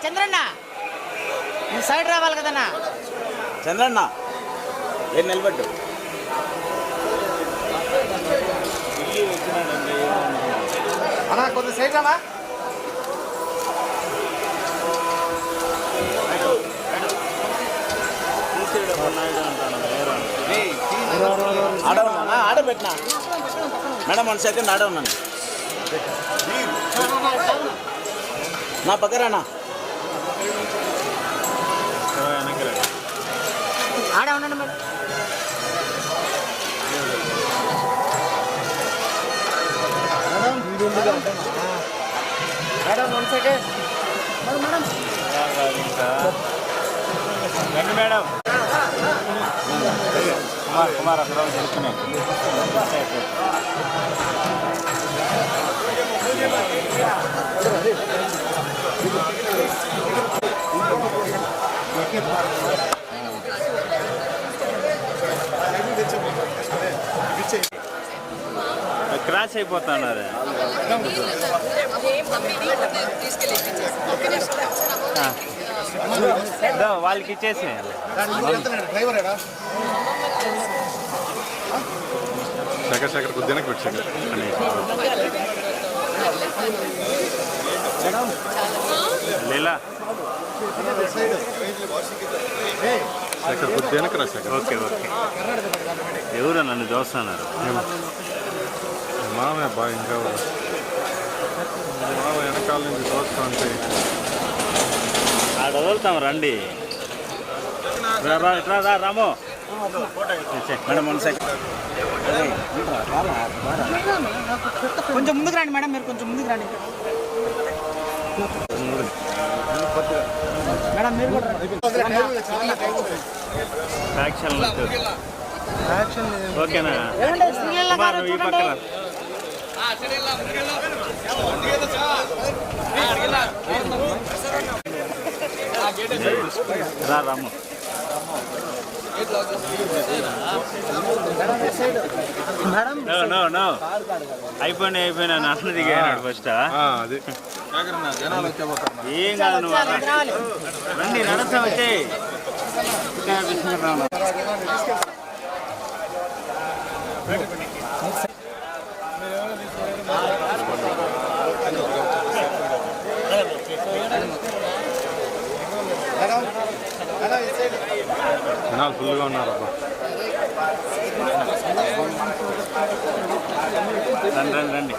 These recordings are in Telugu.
చంద్రన్న సైడ్ రావాలి కదన్నా. చంద్రన్న ఏం నిలబడ్డు అన్నా కొద్ది సైడ్ అన్నా. ఆడబెట్టినా మేడం 1 సెకండ్ ఆడ ఉన్నాను నా పక్కరానా ఆడ ఉండండి మేడం. మేడం 1 సెకండ్ రండి మేడం. కుమార్ అక్కడ తెలుసుకున్నాయి క్రాష్ అయిపోతున్నారు. వాళ్ళకి ఇచ్చేసి శేఖర్ కొద్దిగా పెట్టాడు. లీలా శేఖర్ కొద్దిగా శేఖర్. Okay okay. ఎవరు నన్ను చూస్తున్నారు? మామయ్య బాగా ఇంకా మామ వెనకాల నుంచి చూస్తా అంటే ఆడ వదులుతాం రండి. రామో మేడం 1 సెకండ్ కొంచెం ముందుకు రండి మేడం, మీరు కొంచెం ముందుకు రండి మేడం. మీరు కూడా ఓకేనా? ఈ పక్కన రాము అయిపోయినా నాన్న దిగాడు ఫస్ట్. ఏం కాదు నువ్వు రండి నడస్తా వచ్చే. జనాలు ఫుల్గా ఉన్నారు. రండి రండి.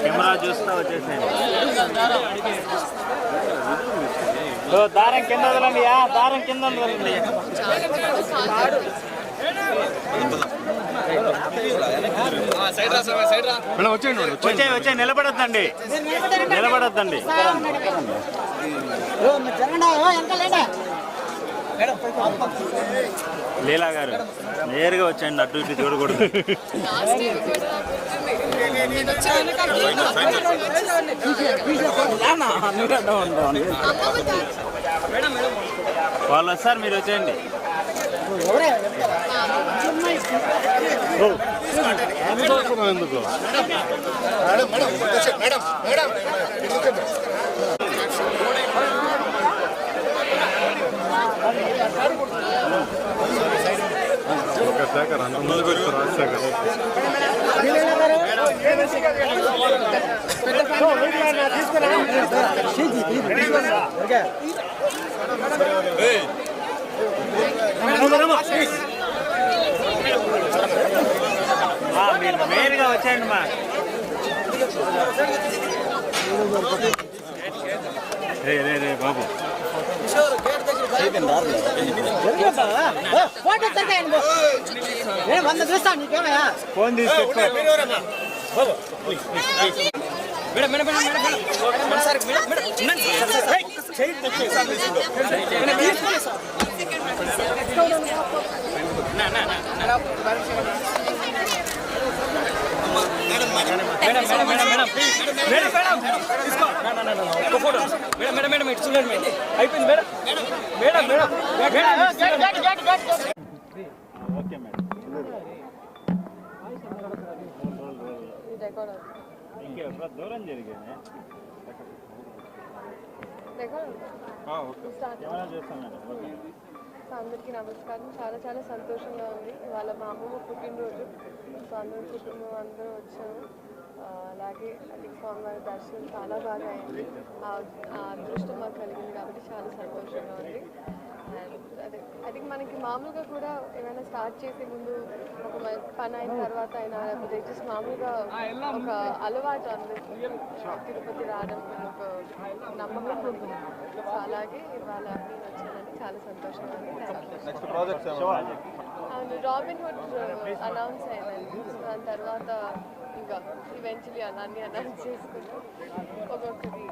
కెమెరా చూస్తా వచ్చేసాను. దారం కింద వదలండి, దారం కింద వదలండి. వచ్చే నిలబడద్దండి, నిలబడద్దండి. లీలా గారు నేరుగా వచ్చాయండి, అటు ఇటు చూడకూడదు. వాళ్ళు వస్తారు, మీరు వచ్చేయండి. ఎందుకు శేఖర్ అంత ముందుకు వచ్చి రాజశేఖర్ మీరు మెయిన్గా వచ్చేయండి మా. రే బాబు ఫోన్ తీసుకొచ్చి మేడం ఇటు చూడండి మేడం. అయిపోయింది madam. Madam madam okay madam. Record అవుతుంది. ఇంకెవరు దూరం జరిగింది రికార్డ్ అవుతుంది. స్టార్ట్. ఏమైనా చేస్తాం మేడం సో అందరికీ నమస్కారం. చాలా చాలా సంతోషంగా ఉంది. ఇవాళ మా అమ్మమ్మ పుట్టినరోజు. సో అందరూ కుటుంబం అందరూ వచ్చాము. అలాగే అధిక స్వామివారి దర్శనం చాలా బాగా అయింది. ఆ అదృష్టం మాకు కలిగింది కాబట్టి చాలా సంతోషంగా ఉంది. అండ్ అదే ఐ థింక్ మనకి మామూలుగా కూడా ఏమైనా స్టార్ట్ చేసే ముందు ఒక పని అయిన తర్వాత అయినా లేకపోతే జస్ట్ మామూలుగా ఒక అలవాటు అందరికీ తిరుపతి రావడం ఒక నమ్మకం ఉంది. సో అలాగే ఇవాళ నేను వచ్చానని చాలా సంతోషంగా ఉంది. అవును, రాబిన్ హుడ్ అనౌన్స్ అయిందండి. దాని తర్వాత ఇంకా ఈవెన్చువలీ అన్నీ అనౌన్స్ చేసుకుంటూ ఒక్కొక్కటి